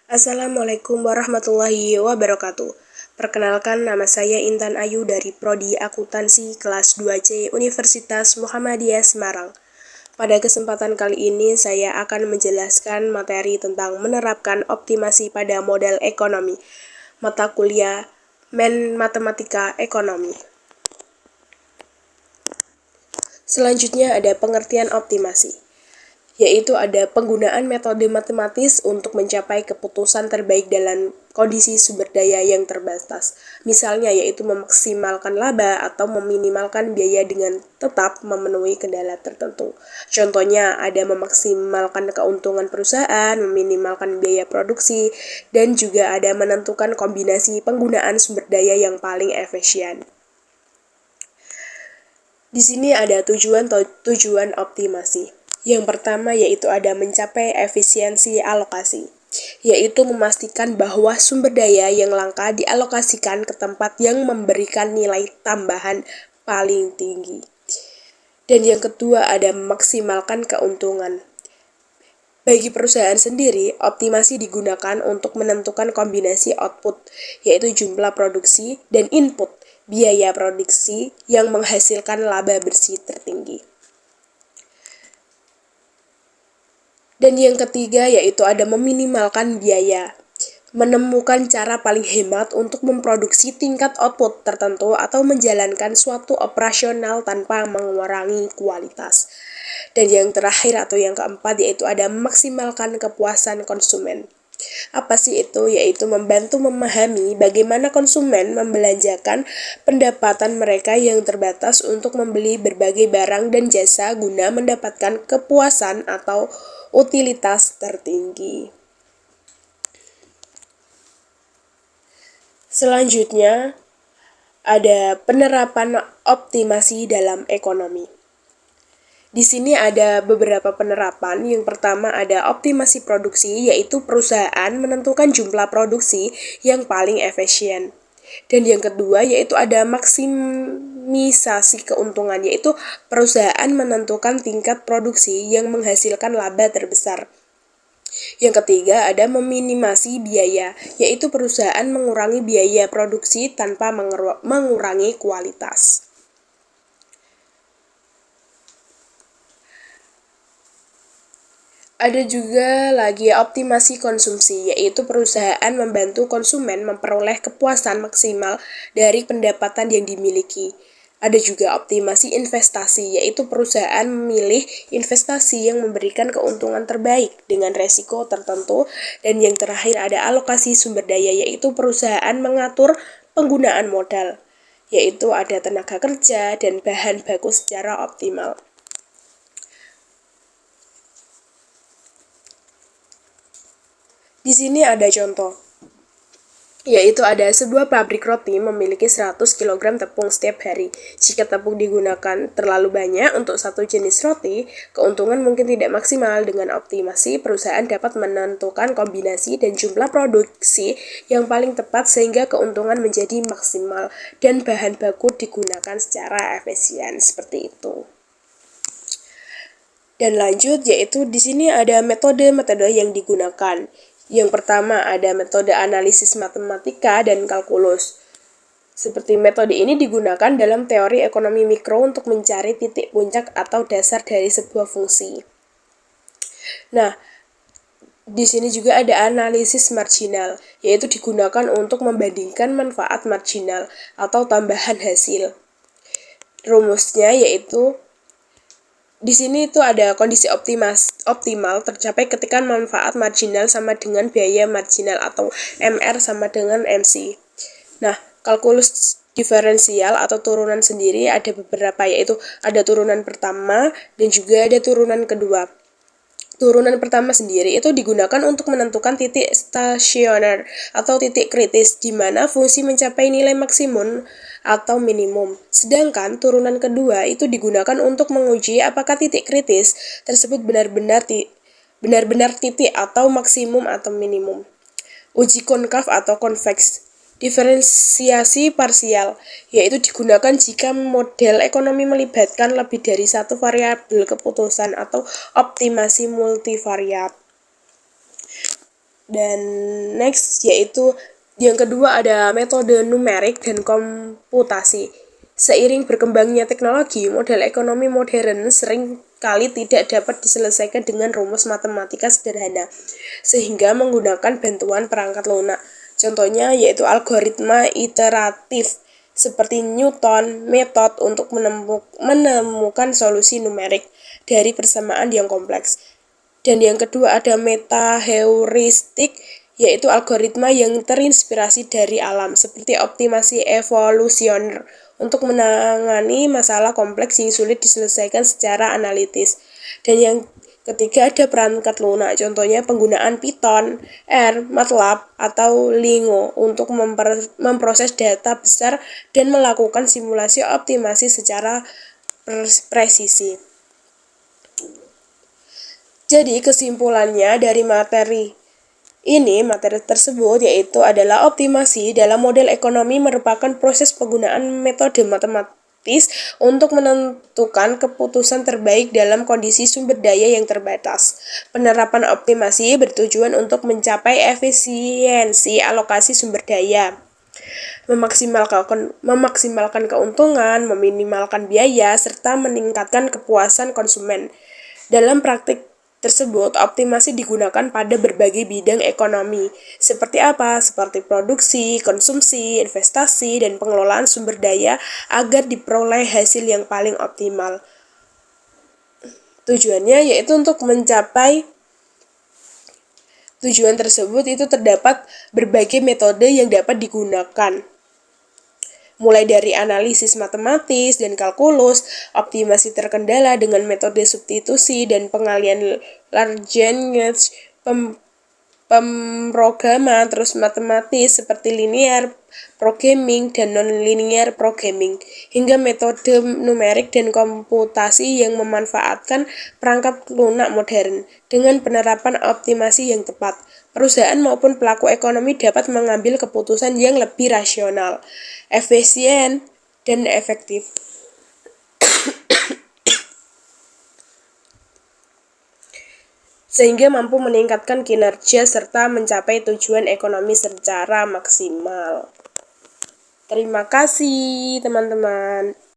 Assalamualaikum warahmatullahi wabarakatuh. Perkenalkan, nama saya Intan Ayu dari Prodi Akuntansi kelas 2C Universitas Muhammadiyah Semarang. Pada kesempatan kali ini saya akan menjelaskan materi tentang menerapkan optimasi pada model ekonomi, mata kuliah Matematika Ekonomi. Selanjutnya ada pengertian optimasi, yaitu ada penggunaan metode matematis untuk mencapai keputusan terbaik dalam kondisi sumber daya yang terbatas. Misalnya yaitu memaksimalkan laba atau meminimalkan biaya dengan tetap memenuhi kendala tertentu. Contohnya ada memaksimalkan keuntungan perusahaan, meminimalkan biaya produksi, dan juga ada menentukan kombinasi penggunaan sumber daya yang paling efisien. Di sini ada tujuan optimasi. Yang pertama yaitu ada mencapai efisiensi alokasi, yaitu memastikan bahwa sumber daya yang langka dialokasikan ke tempat yang memberikan nilai tambahan paling tinggi. Dan yang kedua ada memaksimalkan keuntungan. Bagi perusahaan sendiri, optimasi digunakan untuk menentukan kombinasi output, yaitu jumlah produksi, dan input, biaya produksi yang menghasilkan laba bersih tertinggi. Dan yang ketiga yaitu ada meminimalkan biaya, menemukan cara paling hemat untuk memproduksi tingkat output tertentu atau menjalankan suatu operasional tanpa mengurangi kualitas. Dan yang terakhir atau yang keempat yaitu ada memaksimalkan kepuasan konsumen. Apa sih itu? Yaitu membantu memahami bagaimana konsumen membelanjakan pendapatan mereka yang terbatas untuk membeli berbagai barang dan jasa guna mendapatkan kepuasan atau utilitas tertinggi. Selanjutnya, ada penerapan optimasi dalam ekonomi. Di sini ada beberapa penerapan. Yang pertama ada optimasi produksi, yaitu perusahaan menentukan jumlah produksi yang paling efisien. Dan yang kedua yaitu ada maksimisasi keuntungan, yaitu perusahaan menentukan tingkat produksi yang menghasilkan laba terbesar. Yang ketiga ada meminimasi biaya, yaitu perusahaan mengurangi biaya produksi tanpa mengurangi kualitas. Ada juga lagi optimasi konsumsi, yaitu perusahaan membantu konsumen memperoleh kepuasan maksimal dari pendapatan yang dimiliki. Ada juga optimasi investasi, yaitu perusahaan memilih investasi yang memberikan keuntungan terbaik dengan resiko tertentu. Dan yang terakhir ada alokasi sumber daya, yaitu perusahaan mengatur penggunaan modal, yaitu ada tenaga kerja dan bahan baku secara optimal. Di sini ada contoh, yaitu ada sebuah pabrik roti memiliki 100 kg tepung setiap hari. Jika tepung digunakan terlalu banyak untuk satu jenis roti, keuntungan mungkin tidak maksimal. Dengan optimasi, perusahaan dapat menentukan kombinasi dan jumlah produksi yang paling tepat sehingga keuntungan menjadi maksimal dan bahan baku digunakan secara efisien, seperti itu. Dan lanjut, yaitu di sini ada metode-metode yang digunakan. Yang pertama ada metode analisis matematika dan kalkulus. Seperti metode ini digunakan dalam teori ekonomi mikro untuk mencari titik puncak atau dasar dari sebuah fungsi. Nah, di sini juga ada analisis marginal, yaitu digunakan untuk membandingkan manfaat marginal atau tambahan hasil. Rumusnya yaitu di sini itu ada kondisi optimal tercapai ketika manfaat marginal sama dengan biaya marginal atau MR sama dengan MC. Nah, kalkulus diferensial atau turunan sendiri ada beberapa, yaitu ada turunan pertama dan juga ada turunan kedua. Turunan pertama sendiri itu digunakan untuk menentukan titik stasioner atau titik kritis di mana fungsi mencapai nilai maksimum atau minimum. Sedangkan turunan kedua itu digunakan untuk menguji apakah titik kritis tersebut benar-benar titik atau maksimum atau minimum. Uji konkav atau konveks. Diferensiasi parsial, yaitu digunakan jika model ekonomi melibatkan lebih dari satu variabel keputusan atau optimasi multivariat. Dan next yaitu yang kedua ada metode numerik dan komputasi. Seiring berkembangnya teknologi, model ekonomi modern sering kali tidak dapat diselesaikan dengan rumus matematika sederhana, sehingga menggunakan bantuan perangkat lunak. Contohnya yaitu algoritma iteratif seperti Newton method untuk menemukan solusi numerik dari persamaan yang kompleks. Dan yang kedua ada metaheuristik, yaitu algoritma yang terinspirasi dari alam, seperti optimasi evolusioner untuk menangani masalah kompleks yang sulit diselesaikan secara analitis. Dan yang ketiga ada perangkat lunak, contohnya penggunaan Python, R, MATLAB, atau Lingo untuk memproses data besar dan melakukan simulasi optimasi secara presisi. Jadi kesimpulannya dari materi tersebut yaitu adalah optimasi dalam model ekonomi merupakan proses penggunaan metode matematis untuk menentukan keputusan terbaik dalam kondisi sumber daya yang terbatas. Penerapan optimasi bertujuan untuk mencapai efisiensi alokasi sumber daya, memaksimalkan keuntungan, meminimalkan biaya, serta meningkatkan kepuasan konsumen. Dalam praktik tersebut, optimasi digunakan pada berbagai bidang ekonomi. Seperti apa? Seperti produksi, konsumsi, investasi, dan pengelolaan sumber daya agar diperoleh hasil yang paling optimal. Tujuannya yaitu untuk mencapai tujuan tersebut itu terdapat berbagai metode yang dapat digunakan, mulai dari analisis matematis dan kalkulus, optimasi terkendala dengan metode substitusi dan pengalian large language, pemrograman terus matematis seperti linear programming dan non-linear programming, hingga metode numerik dan komputasi yang memanfaatkan perangkat lunak modern. Dengan penerapan optimasi yang tepat, perusahaan maupun pelaku ekonomi dapat mengambil keputusan yang lebih rasional, efisien, dan efektif, sehingga mampu meningkatkan kinerja serta mencapai tujuan ekonomi secara maksimal. Terima kasih, teman-teman.